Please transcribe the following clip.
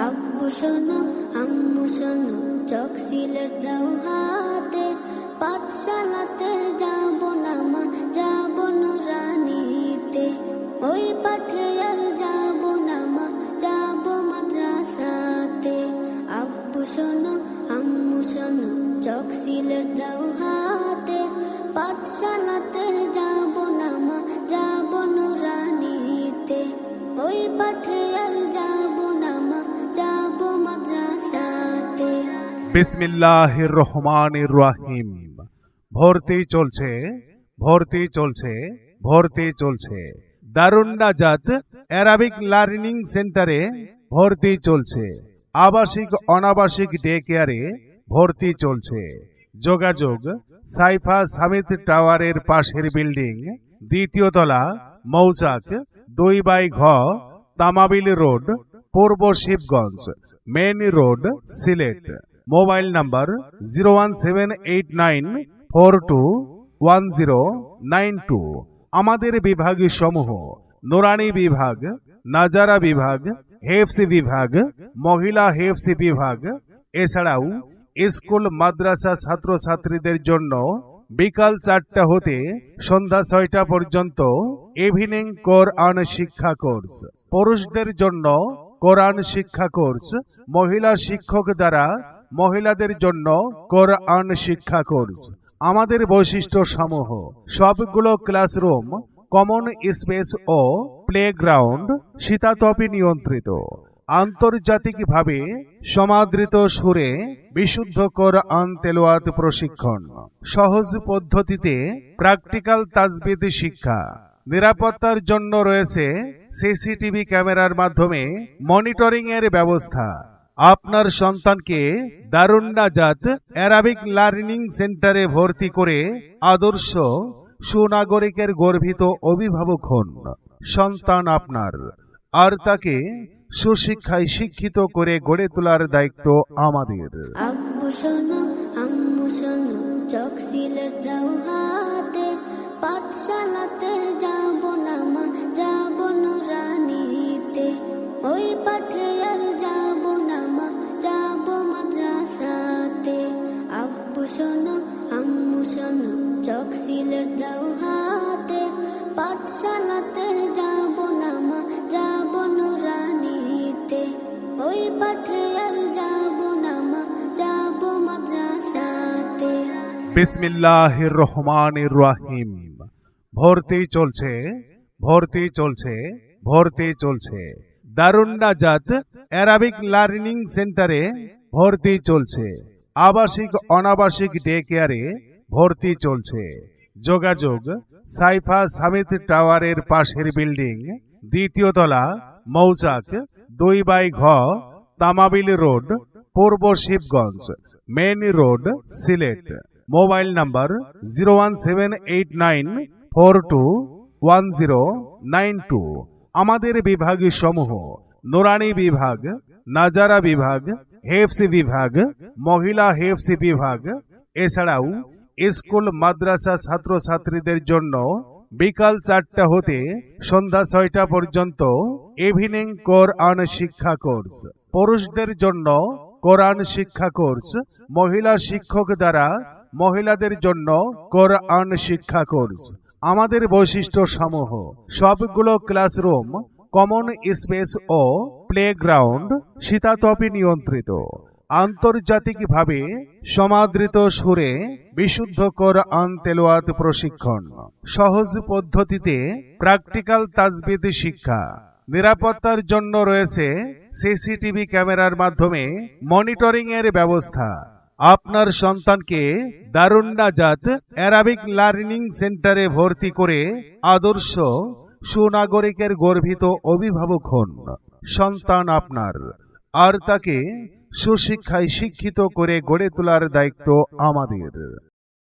আব্বু শোনো আম্মু শোনো, চক সিলেট দাও হাতে, পাঠশালাতে যাব না মা, যাব নুরানিতে। ওই পাঠে আর যাব না মা, যাব মাদ্রাসাতে। আব্বু শোনো আম্মু শোনো, চক সিলেট দাও হাতে, পাঠশালাতে যাব না মা, যাব নুরানিতে। ওই পাঠে আর যাব না মা, যাব মাদ্রাসাতে। বিসমিল্লাহির রহমানির রহিম। ভর্তি চলছে, ভর্তি চলছে, ভর্তি চলছে। দারুন নাজাত অ্যারাবিক লার্নিং সেন্টারে ভর্তি চলছে। আবাসিক অনাবাসিক ডে কেয়ারে ভর্তি চলছে। যোগাযোগ সাইফা সামিত টাওয়ারের পাশের বিল্ডিং, দ্বিতীয় তলা, মৌচাক 2/ঘ, তামাবিল রোড, পূর্ব Shibganj main road, Sylhet. Mobile number 01789421092। আমাদের বিভাগীয় সমূহ: নুরানি বিভাগ, নাজারা বিভাগ, হেফজ বিভাগ, মহিলা হেফজ বিভাগ। এছাড়াও স্কুল মাদ্রাসা ছাত্রছাত্রীদের জন্য বিকাল 4টা হতে সন্ধ্যা 6টা পর্যন্ত ইভিনিং কোরআন শিক্ষা কোর্স। পুরুষদের জন্য কোরআন শিক্ষা কোর্স, মহিলা শিক্ষক দ্বারা মহিলাদের জন্য কোরআন শিক্ষা কোর্স। আমাদের বৈশিষ্ট্য সমূহ: সবগুলো ক্লাসরুম, কমন স্পেস ও প্লেগ্রাউন্ড শীতাতপে নিয়ন্ত্রিত। আন্তর্জাতিকভাবে সমাদৃত সুরে বিশুদ্ধ কোরআন তেলাওয়াত প্রশিক্ষণ। সহজ পদ্ধতিতে প্র্যাকটিক্যাল তাজবিদ শিক্ষা। নিরাপত্তার জন্য রয়েছে সিসিটিভি ক্যামেরার মাধ্যমে মনিটরিং এর ব্যবস্থা। আপনার সন্তানকে দারুন নাজাত অ্যারাবিক লার্নিং সেন্টারে ভর্তি করে আদর্শ সুনাগরিকের গর্বিত অভিভাবক হন। সন্তান আপনার, আর তাকে সুশিক্ষায় শিক্ষিত করে গড়ে তোলার দায়িত্ব আমাদের। আব্বু শোনো আম্মু শোনো, চক সিলেট দাও হাতে, পাঠশালাতে যাব না মা, যাব নুরানিতে। ওই পাঠে আর যাব না মা, যাব মাদ্রাসাতে। আব্বু শোনো আম্মু শোনো, চক সিলেট দাও হাতে, পাঠশালাতে যাব না মা, যাব নুরানিতে। ওই পাঠে আর যাব না মা, যাব মাদ্রাসাতে। বিসমিল্লাহির রহমানির রহিম। ভর্তি চলছে, ভর্তি চলছে, ভর্তি চলছে। দারুন নাজাত অ্যারাবিক লার্নিং সেন্টারে ভর্তি চলছে। আবাসিক অনাবাসিক ডে কেয়ারে ভর্তি চলছে। যোগাযোগ সাইফা সামিত টাওয়ারের পাশের বিল্ডিং, দ্বিতীয় তলা, মৌচাক 2/ঘ, তামাবিল রোড, পূর্ব Shibganj main road, Sylhet. Mobile number 01789421092। আমাদের বিভাগীয় সমূহ: নুরানি বিভাগ, নাজারা বিভাগ, হেফজ বিভাগ, মহিলা হেফজ বিভাগ। এছাড়াও স্কুল মাদ্রাসা ছাত্রছাত্রীদের জন্য বিকাল 4টা হতে সন্ধ্যা 6টা পর্যন্ত ইভিনিং কোরআন শিক্ষা কোর্স। পুরুষদের জন্য কোরআন শিক্ষা কোর্স, মহিলা শিক্ষক দ্বারা মহিলাদের জন্য কোরআন শিক্ষা কোর্স। আমাদের বৈশিষ্ট্য সমূহ: সবগুলো ক্লাসরুম, কমন স্পেস ও প্লেগ্রাউন্ড শীতাতপে নিয়ন্ত্রিত। আন্তর্জাতিকভাবে সমাদৃত সুরে বিশুদ্ধ কোরআন তেলাওয়াত প্রশিক্ষণ। সহজ পদ্ধতিতে প্র্যাকটিক্যাল তাজবিদ শিক্ষা। নিরাপত্তার জন্য রয়েছে সিসিটিভি ক্যামেরার মাধ্যমে মনিটরিং এর ব্যবস্থা। আপনার সন্তানকে দারুন নাজাত অ্যারাবিক লার্নিং সেন্টারে ভর্তি করে আদর্শ সুনাগরিকের গর্বিত অভিভাবক হন। সন্তান আপনার, আর তাকে সুশিক্ষায় শিক্ষিত করে গড়ে তোলার দায়িত্ব আমাদের।